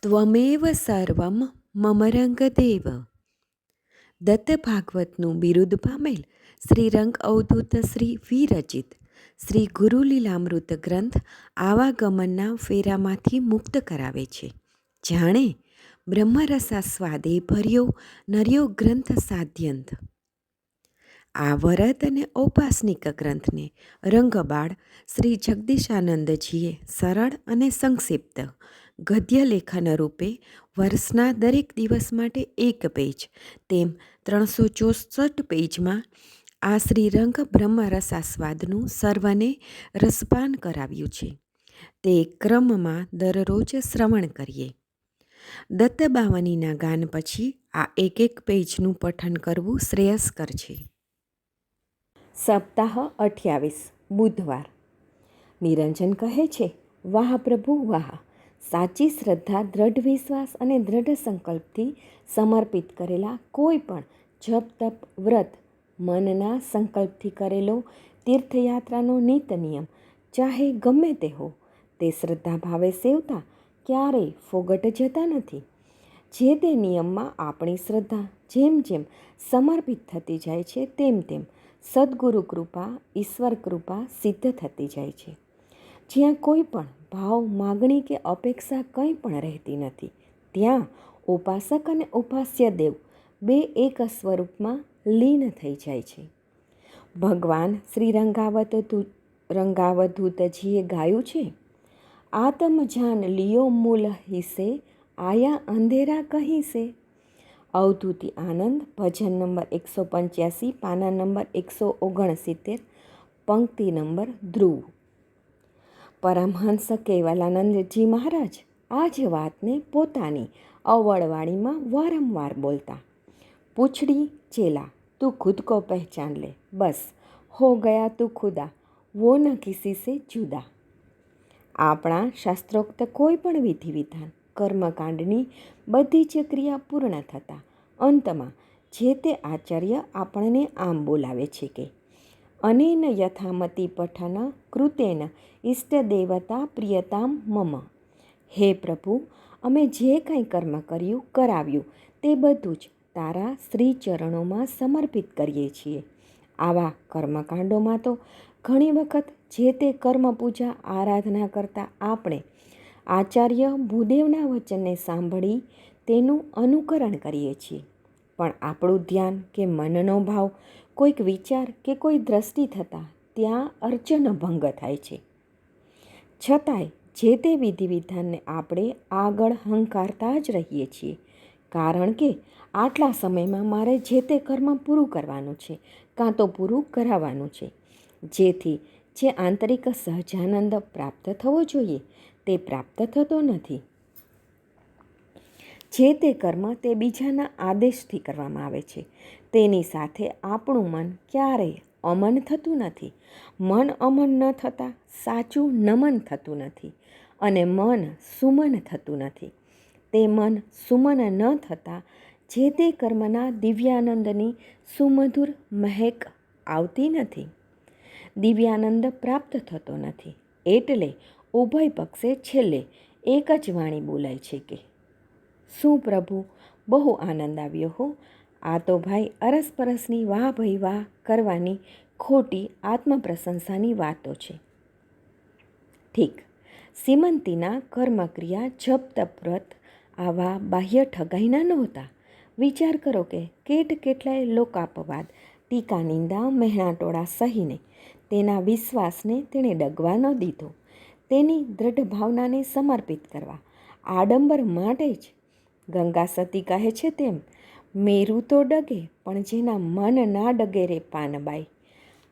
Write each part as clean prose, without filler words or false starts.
ત્વમેવ સર્વમ મમ રંગદેવ. દત્ત ભાગવતનું બિરુદ પામેલ શ્રી રંગ અવધૂત શ્રી વિરચિત શ્રી ગુરુલીલામૃત ગ્રંથ આવાગમનના ફેરામાંથી મુક્ત કરાવે છે. જાણે બ્રહ્મરસાસ્વાદે ભર્યો નર્યો ગ્રંથ સાધ્યંત. આ વરદ અને ઔપાસનિક ગ્રંથને રંગબાળ શ્રી જગદીશાનંદજીએ સરળ અને સંક્ષિપ્ત ગદ્ય લેખન રૂપે વર્ષના દરેક દિવસ માટે એક પેજ તેમ 364 પેજમાં આ શ્રીરંગ બ્રહ્મરસાસ્વાદનું સર્વને રસપાન કરાવ્યું છે. તે ક્રમમાં દરરોજ શ્રવણ કરીએ. દત્તબાવનીના ગાન પછી આ એક પેજનું પઠન કરવું શ્રેયસ્કર છે. સપ્તાહ 28 બુધવાર. નિરંજન કહે છે, વાહ પ્રભુ વાહ! સાચી શ્રદ્ધા, દ્રઢ વિશ્વાસ અને દ્રઢ સંકલ્પથી સમર્પિત કરેલા કોઈ પણ જપ તપ વ્રત, મનના સંકલ્પથી કરેલો તીર્થયાત્રાનો નિત નિયમ ચાહે ગમે તે હો, તે શ્રદ્ધા ભાવે સેવતા ક્યારેય ફોગટ જતા નથી. જે તે નિયમમાં આપણી શ્રદ્ધા જેમ જેમ સમર્પિત થતી જાય છે તેમ તેમ સદ્ગુરુ કૃપા, ઈશ્વર કૃપા સિદ્ધ થતી જાય છે. જ્યાં કોઈ પણ ભાવ, માગણી કે અપેક્ષા કંઈ પણ રહેતી નથી, ત્યાં ઉપાસક અને ઉપાસ્ય દેવ બે એક સ્વરૂપમાં લીન થઈ જાય છે. ભગવાન શ્રી રંગાવધૂતજીએ ગાયું છે, આત્મ જાન લિયો મૂલ હિસે, આયા અંધેરા કહી સે. અવધૂતી આનંદ, ભજન નંબર 185, પાના નંબર 169, પંક્તિ નંબર ધ્રુવ. પરમહંસ કેવલાનંદજી મહારાજ આ જ વાતને પોતાની અવળવાણીમાં વારંવાર બોલતા. પૂછડી ચેલા, તું ખુદ કો પહેચાન લે, બસ હો ગયા તું ખુદા, વો ન કિસી સે જુદા. આપણા શાસ્ત્રોક્ત કોઈ પણ વિધિ વિધાન, કર્મકાંડની બધી જ ક્રિયા પૂર્ણ થતાં અંતમાં જે તે આચાર્ય આપણને આમ બોલાવે છે કે, અનેન યથામતિ પઠન કૃતેન ઇષ્ટદેવતા પ્રિયતામ મમ. હે પ્રભુ, અમે જે કંઈ કર્મ કર્યું, કરાવ્યું તે બધું જ તારા શ્રી ચરણોમાં સમર્પિત કરીએ છીએ. આવા કર્મકાંડોમાં તો ઘણી વખત જે તે કર્મ પૂજા આરાધના કરતાં આપણે આચાર્ય ભૂદેવના વચનને સાંભળી તેનું અનુકરણ કરીએ છીએ, પણ આપણું ધ્યાન કે મનનો ભાવ કોઈક વિચાર કે કોઈ દ્રષ્ટિ થતાં ત્યાં અર્ચન ભંગ થાય છે. છતાંય જે તે વિધિ વિધાનને આપણે આગળ હંકારતા જ રહીએ છીએ, કારણ કે આટલા સમયમાં મારે જે તે કર્મ પૂરું કરવાનું છે કાં તો પૂરું કરાવવાનું છે. જેથી જે આંતરિક સહજાનંદ પ્રાપ્ત થવો જોઈએ તે પ્રાપ્ત થતો નથી. જે તે કર્મ તે બીજાના આદેશથી કરવામાં આવે છે, તેની સાથે આપણું મન ક્યારેય અમન થતું નથી. મન અમન ન થતાં સાચું નમન થતું નથી અને મન સુમન થતું નથી. તે મન સુમન ન થતાં જે તે કર્મના દિવ્યાનંદની સુમધુર મહેક આવતી નથી. દિવ્યાનંદ પ્રાપ્ત થતો નથી. એટલે ઉભય પક્ષે છેલ્લે એક જ વાણી બોલાય છે કે, શું પ્રભુ, બહુ આનંદ આવ્યો હો! આ તો ભાઈ અરસપરસની વાહ ભાઈ વાહ કરવાની ખોટી આત્મપ્રશંસાની વાતો છે. ઠીક, સીમંતીના કર્મક્રિયા જપ તપ વ્રત આવા બાહ્ય ઠગાઈના નહોતા. વિચાર કરો કે કેટલાય લોકાપવાદ, ટીકા નિંદા મહેણાટોળા સહીને તેના વિશ્વાસને તેણે ડગવા ન દીધો. તેની દ્રઢ ભાવનાને સમર્પિત કરવા આડંબર માટે જ ગંગા સતી કહે છે તેમ, મેરું તો ડગે પણ જેના મન ના ડગે રે પાનબાઈ.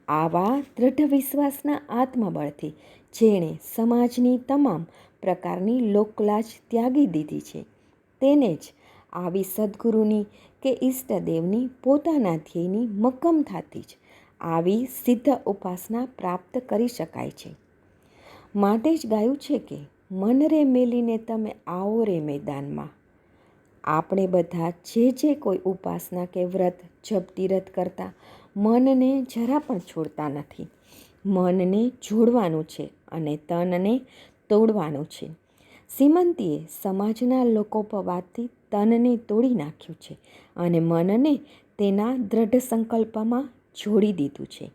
આવા દ્રઢ વિશ્વાસના આત્મબળથી જેણે સમાજની તમામ પ્રકારની લોકલાજ ત્યાગી દીધી છે, તેને જ આવી સદ્ગુરુની કે ઈષ્ટદેવની પોતાના ધ્યેયની મક્કમતાથી જ આવી સિદ્ધ ઉપાસના પ્રાપ્ત કરી શકાય છે. માટે જ ગાયું છે કે, મન રે મેલીને તમે આવો રે મેદાનમાં. આપણે બધા જે કોઈ ઉપાસના કે વ્રત જપ તીરથ કરતાં મનને જરા પણ છોડતા નથી. મનને જોડવાનું છે અને તનને તોડવાનું છે. સીમંતીએ સમાજના લોકોપવાદથી તનને તોડી નાખ્યું છે અને મનને તેના દ્રઢ સંકલ્પમાં જોડી દીધું છે.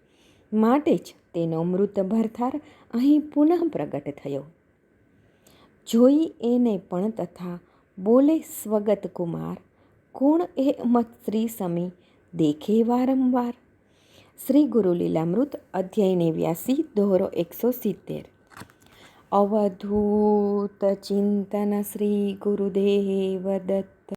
માટે જ તેનો મૃત ભરથાર અહીં પુનઃ પ્રગટ થયો. જોઈ એને પણ તથા બોલે સ્વગત કુમાર, કોણ એ મત શ્રી સમી દેખે વારંવાર. શ્રી ગુરુ લીલામૃત અધ્યાય 89 દોહરો 170. અવધૂત ચિંતન શ્રી ગુરુદેવ દત્ત.